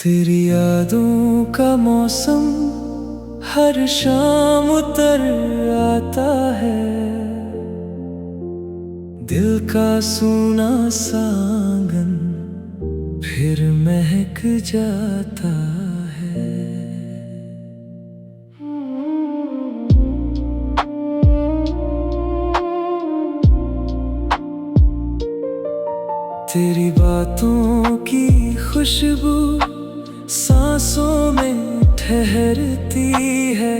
तेरी यादों का मौसम हर शाम उतर आता है। दिल का सूना सा आंगन फिर महक जाता है। तेरी बातों की खुशबू सांसों में ठहरती है।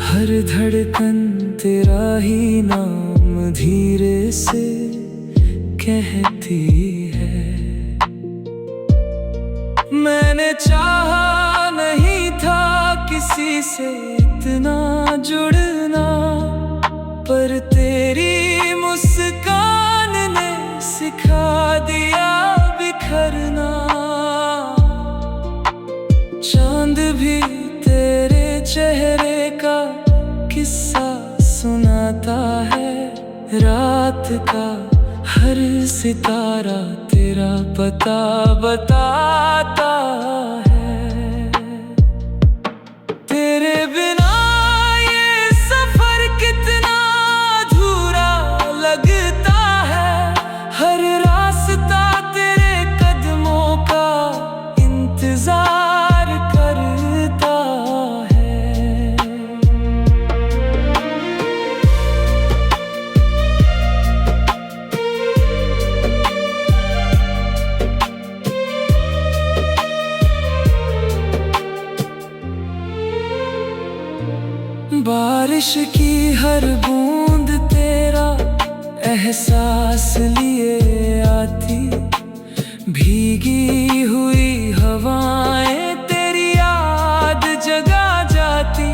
हर धड़कन तेरा ही नाम धीरे से कहती है। मैंने चाहा नहीं था किसी से इतना जुड़ना, पर तेरी मुस्कान ने सिखा दिया बिखरना। चांद भी तेरे चेहरे का किस्सा सुनाता है। रात का हर सितारा तेरा पता बताता है। तेरे बिना ये सफर कितना अधूरा लगता है। हर रास्ता तेरे कदमों का इंतजार करता है। बारिश की हर बूंद तेरा एहसास लिए आती। भीगी हुई हवाएं तेरी याद जगा जाती।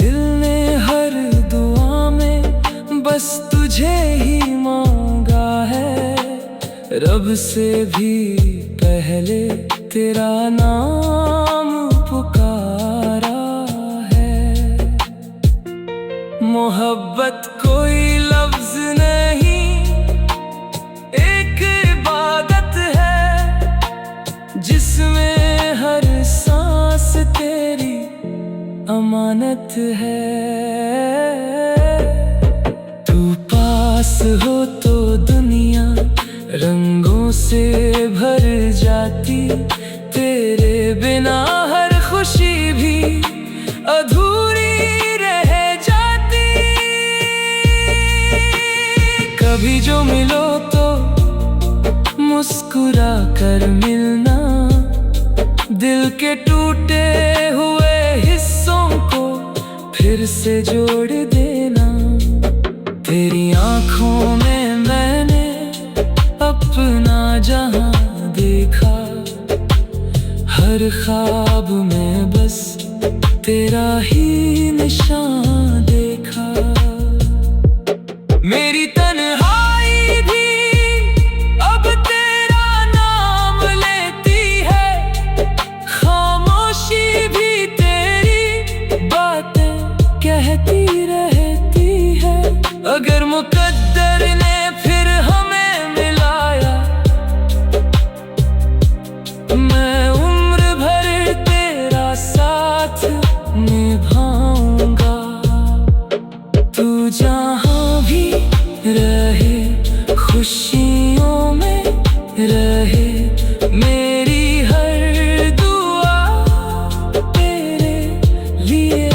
दिल ने हर दुआ में बस तुझे ही मांगा है। रब से भी पहले तेरा नाम पुकारा है। मोहब्बत कोई लफ्ज नहीं, एक इबादत है जिसमें हर सांस तेरी अमानत है। तू पास हो तो दुनिया रंगों से भर जाती। तेरे बिना हर खुशी भी अधूरी रह जाती। कभी जो मिलो तो मुस्कुरा कर मिलना। दिल के टूटे हुए हिस्सों को फिर से जोड़ देना। तेरी आँखों में मैंने अपना जहां देखा। हर ख्वाब में बस तेरा ही निशान देखा। मेरी तन्हाई भी अब तेरा नाम लेती है। खामोशी भी तेरी बातें कहती रहती है। अगर मुकद्दर ने फिर हमें मिलाया, मैं उम्र भर तेरा साथ निभाऊंगा। तू जहां भी रहे खुशियों में रहे। मेरी हर दुआ तेरे लिए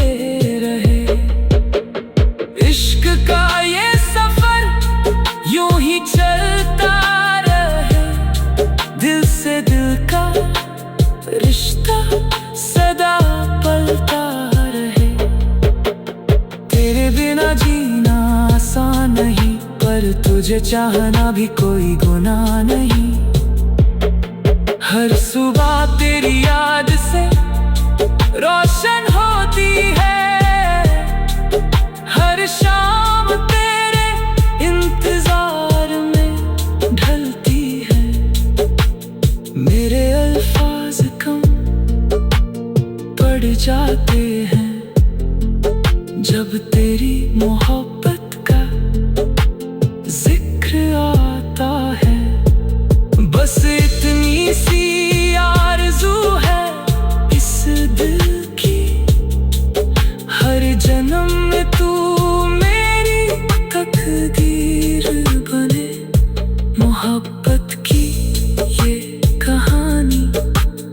रहे। इश्क का ये सफर यूं ही चलता रहे। दिल से दिल का रिश्ता सदा पलता रहे। तेरे बिना जीना आसान नहीं, पर तुझे चाहना भी कोई गुनाह नहीं। हर सुबह तेरी याद से रोशन होती है। हर शाम तेरे इंतजार में ढलती है। मेरे अल्फाज कम पड़ जाते हैं जब तेरी मोहब्बत का जिक्र आता है। बस इतनी सी मोहब्बत की ये कहानी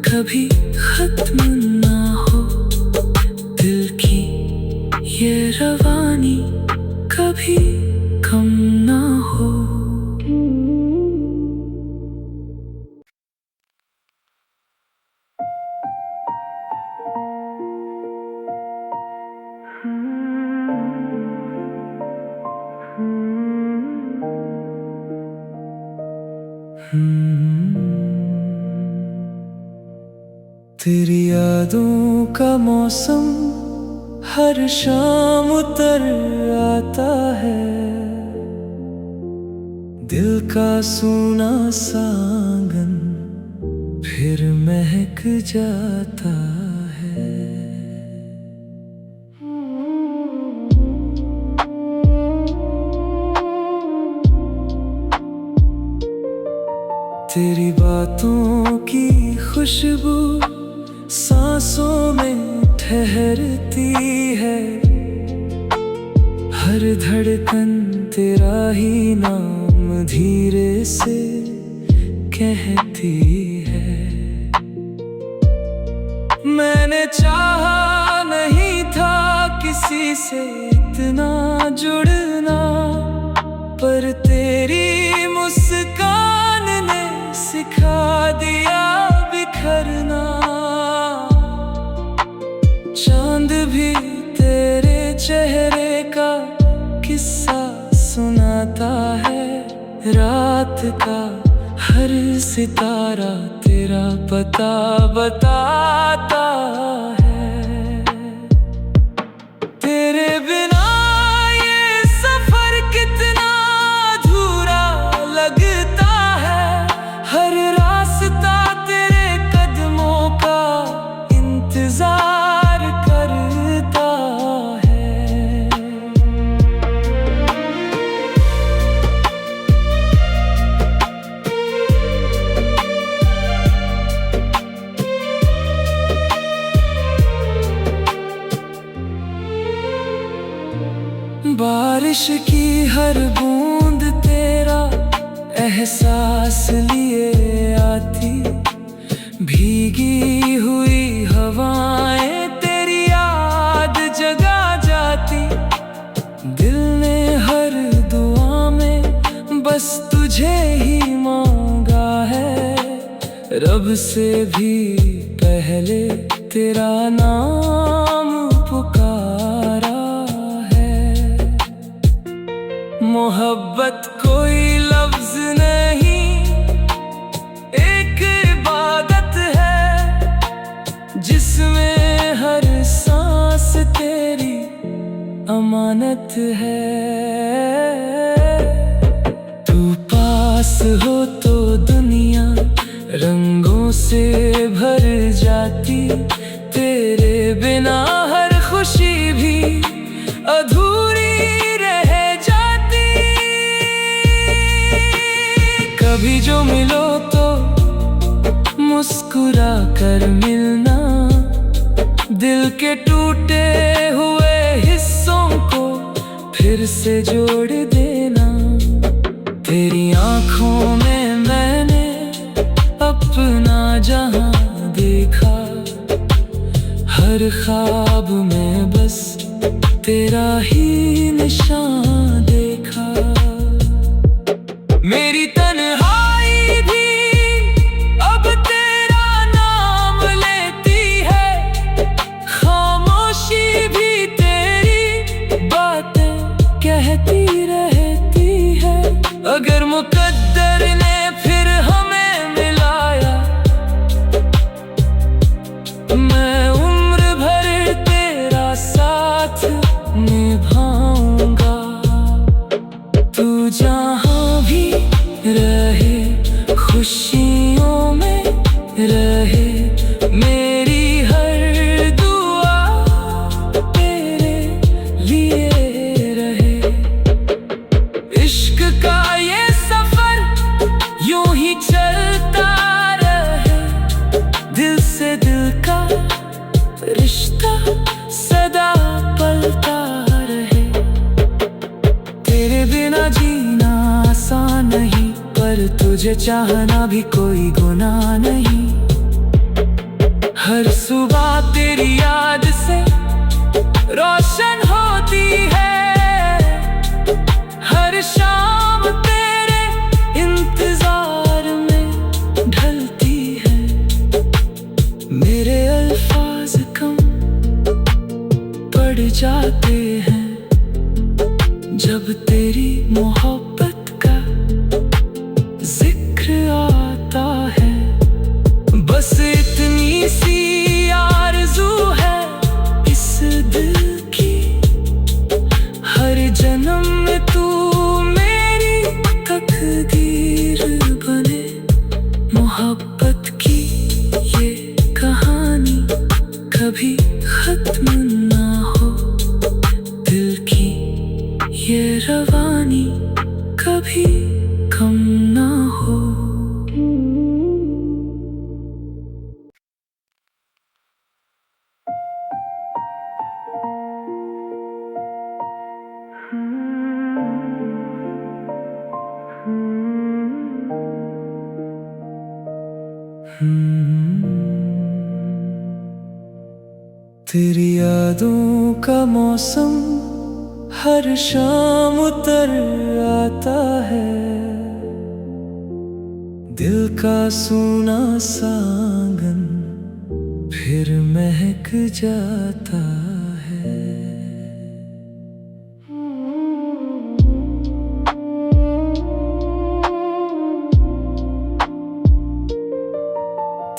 कभी खत्म ना हो, दिल की ये रवानी कभी कम ना हो। तेरी यादों का मौसम हर शाम उतर आता है, दिल का सूना सा आंगन फिर महक जाता है। तेरी बातों की खुशबू सांसों में ठहरती है, हर धड़कन तेरा ही नाम धीरे से कहती है। मैंने चाहा नहीं था किसी से इतना जुड़ना, पर तेरी मुस्कान ने सिखा दिया बिखरना। चांद भी तेरे चेहरे का किस्सा सुनाता है, रात का हर सितारा तेरा पता बताता है। तेरे बिना ये सफर कितना अधूरा लगता है, हर रास्ता तेरे कदमों का इंतजार करता है। बारिश की हर बूंद तेरा एहसास लिए आती, भीगी हुई हवाएं तेरी याद जगा जाती। दिल ने हर दुआ में बस तुझे ही मांगा है, रब से भी पहले तेरा नाम पुकारा है। मोहब्बत कोई लफ्ज नहीं, एक इबादत है जिसमें हर सांस तेरी अमानत है। तू पास हो तो दुनिया रंगों से भर जाती, तेरे बिना हर खुशी भी अधूरी रह जाती। कभी जो मिलो तो मुस्कुरा कर मिलना, दिल के टूटे हुए हिस्सों को फिर से जोड़ देना। तेरी आँखों में मैंने अपना जहां देखा, हर ख्वाब में बस तेरा ही निशान देखा। मेरी तन्हाई भी अब तेरा नाम लेती है, खामोशी भी तेरी बातें कहती रहती है। अगर मुकद्दर ने फिर हमें मिलाया, मैं उम्र भर तेरा साथ निभाऊंगा। तू जहाँ भी रहे खुशियों में रहे, मेरी हर दुआ तेरे लिए रहे। इश्क का ये सफर यूं ही चलता रहे, दिल से दिल का रिश्ता सदा पलता रहे। तेरे बिना जीना आसान नहीं, पर तुझे चाहना भी कोई गुनाह नहीं। हर सुबह तेरी याद से रोशन होती है, हर शाम तेरे इंतजार में ढलती है। मेरे अल्फाज कम पड़ जाते हैं जब तेरी मोहब्बत का जिक्र आता है। बस इतनी सी आरज़ू है इस दिल की, हर जन्म में तू मेरी तकदीर बने। मोहब्बत की ये कहानी कभी खत्म ना हो, दिल की ये रवानी कभी कम ना हो। तेरी यादों का मौसम हर शाम उतर आता है, दिल का सूना सा आंगन फिर महक जाता है।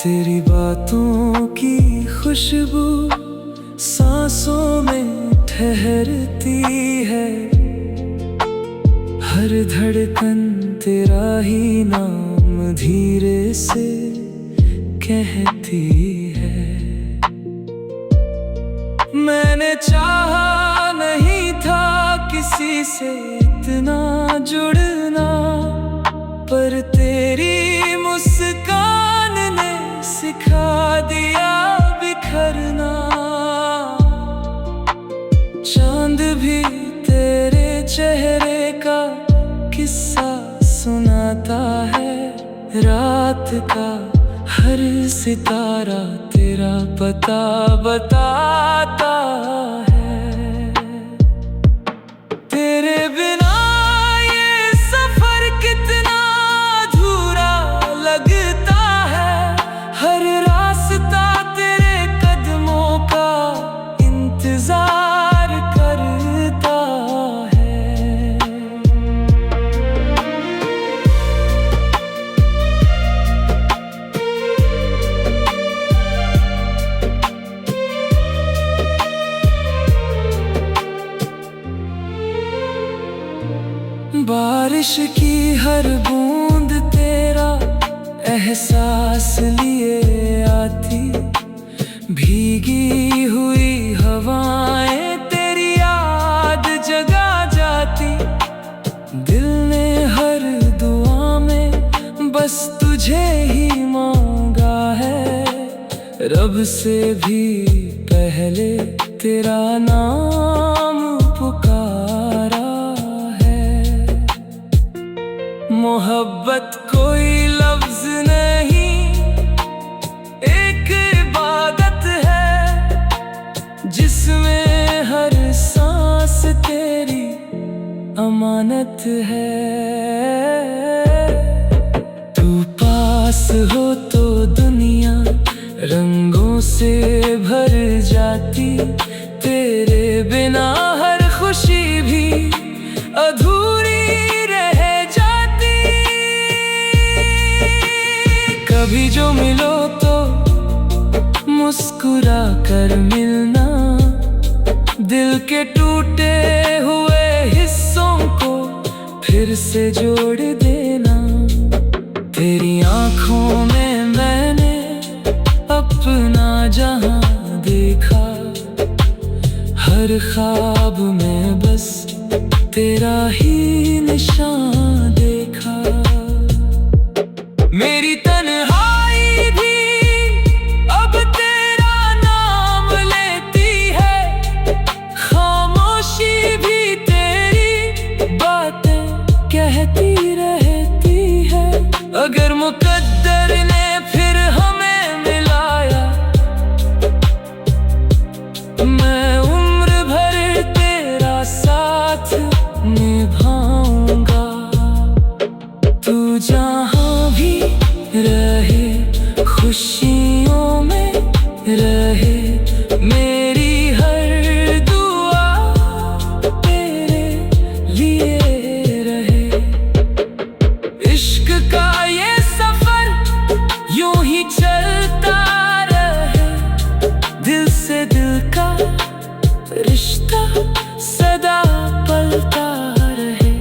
तेरी बातों की खुशबू सांसों में ठहरती है, हर धड़कन तेरा ही नाम धीरे से कहती है। मैंने चाहा नहीं था किसी से इतना जुड़ना, पर तेरी मुस्कान ने सिखा दिया बिखरना। चांद भी तेरे चेहरे का किस्सा सुनाता है, रात का हर सितारा तेरा पता बताता है। तेरे बिना ये सफर कितना अधूरा लगता है, हर रास्ता तेरे कदमों का इंतजार करता है। बारिश की हर बूंद तेरा एहसास लिए आती, भीगी हुई हवाएं तेरी याद जगा जाती। दिल ने हर दुआ में बस तुझे ही मांगा है, रब से भी पहले तेरा नाम पुकारा है। मोहब्बत कोई लफ्ज नहीं, एक इबादत है जिसमें हर सांस तेरी अमानत है। तू पास हो तो दुनिया रंगों से भर जाती, तेरे बिना हर खुशी भी अधूरी रह जाती। कभी जो मिलो तो मुस्कुरा कर मिलना, दिल के टूटे हुए हिस्सों को फिर से जोड़ देना। तेरी आँखों में मैंने अपना जहां देखा, हर ख्वाब में बस तेरा ही निशान देखा। मेरी तन्हाई भी अब तेरा नाम लेती है, खामोशी भी तेरी बातें कहती रहती है। मगर मुकद्दर ने फिर हमें मिलाया। मैं उम्र भर तेरा साथ निभाऊंगा। तू जहाँ भी रहे खुशियों में रहे, मेरी हर दुआ तेरे लिए रहे। इश्क का ये सफर यूं ही चलता रहे, दिल से दिल का रिश्ता सदा पलता रहे।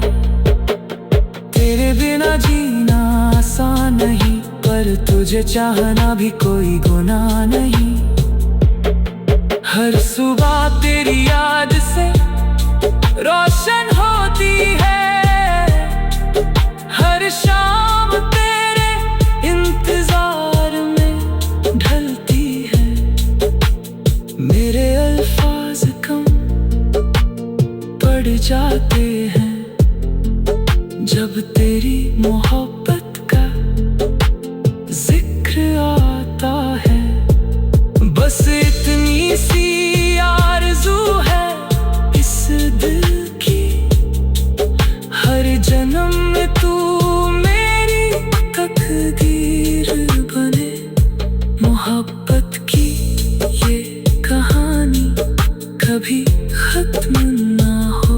तेरे बिना जीना आसान नहीं, पर तुझे चाहना भी कोई गुनाह नहीं। हर सुबह तेरी याद से रोशन होती है, हर शाम तेरे इंतजार में ढलती है। मेरे अल्फाज कम पड़ जाते हैं जब तेरी मोहब्बत का जिक्र आता है। बस इतनी सी आरज़ू है इस दिल की, हर जन्म में तू मेरी तकदीर बने। मोहब्बत की ये कहानी कभी खत्म ना हो,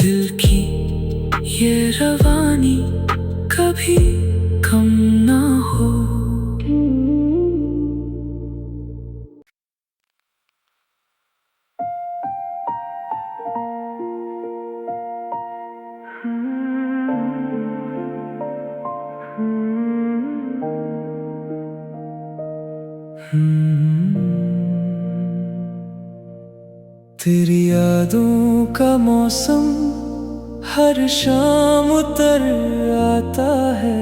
दिल की ये रवानी कभी कम ना हो। तेरी यादों का मौसम हर शाम उतर आता है,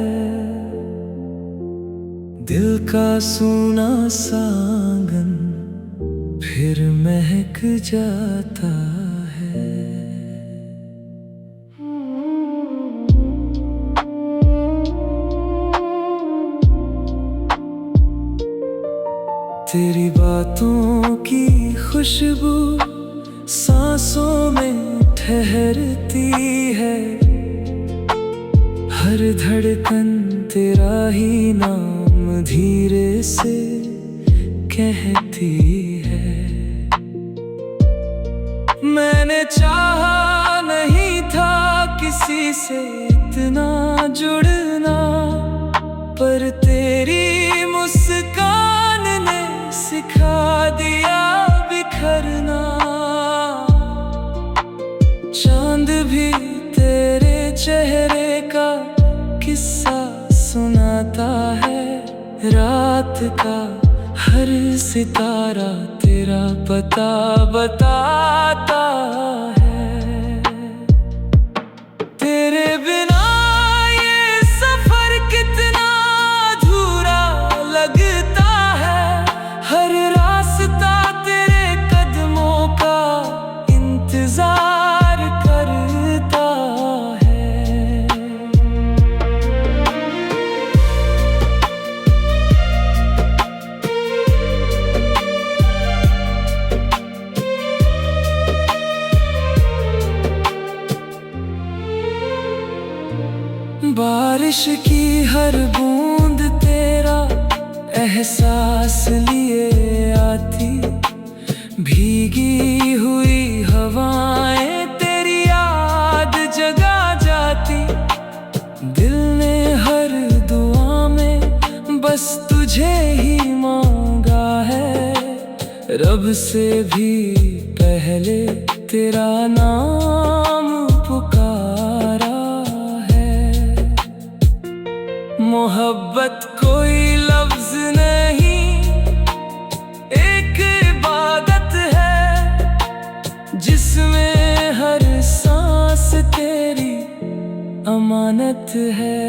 दिल का सूना सा आंगन फिर महक जाता है। तेरी बातों की खुशबू सांसों में ठहरती है, हर धड़कन तेरा ही नाम धीरे से कहती है। मैंने चाहा नहीं था किसी से इतना जुड़ना, पर तेरी मुस्कान ने सिखा दिया बिखरना। चांद भी तेरे चेहरे का किस्सा सुनाता है, रात का हर सितारा तेरा पता बताता है। तेरे बिना ये सफर कितना अधूरा लगता है, हर रास्ता तेरे कदमों का इंतजार करता है। बारिश की हर बूंद तेरा एहसास लिए आती, भीगी हुई हवाएं तेरी याद जगा जाती। दिल ने हर दुआ में बस तुझे ही मांगा है, रब से भी पहले तेरा नाम पुकारा है। मोहब्बत कोई लफ्ज नहीं, एक इबादत है जिसमें हर सांस तेरी अमानत है।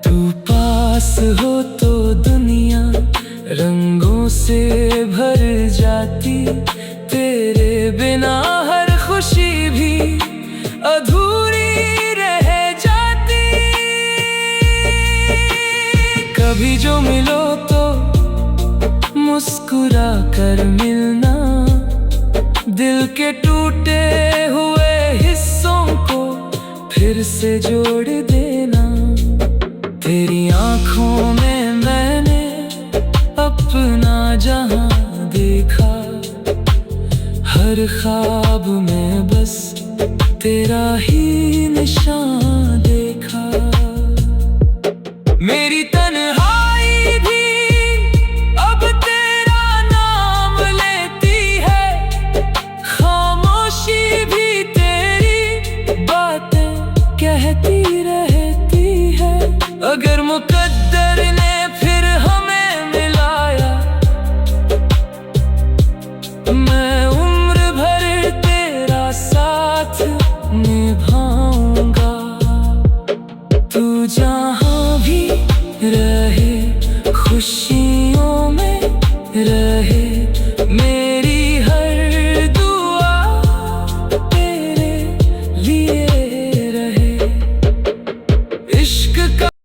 तू पास हो तो दुनिया रंगों से भर जाती, तेरे बिना हर खुशी भी अधूरी रह जाती। कर मिलना, दिल के टूटे हुए हिस्सों को फिर से जोड़ देना। तेरी आँखों में मैंने अपना जहां देखा, हर ख्वाब में बस तेरा ही निशान देखा। मेरी तन्हाई भी अब तेरा नाम लेती है, खामोशी भी तेरी बातें कहती रहती है। अगर मुकद्दर ने फिर हमें मिलाया, मैं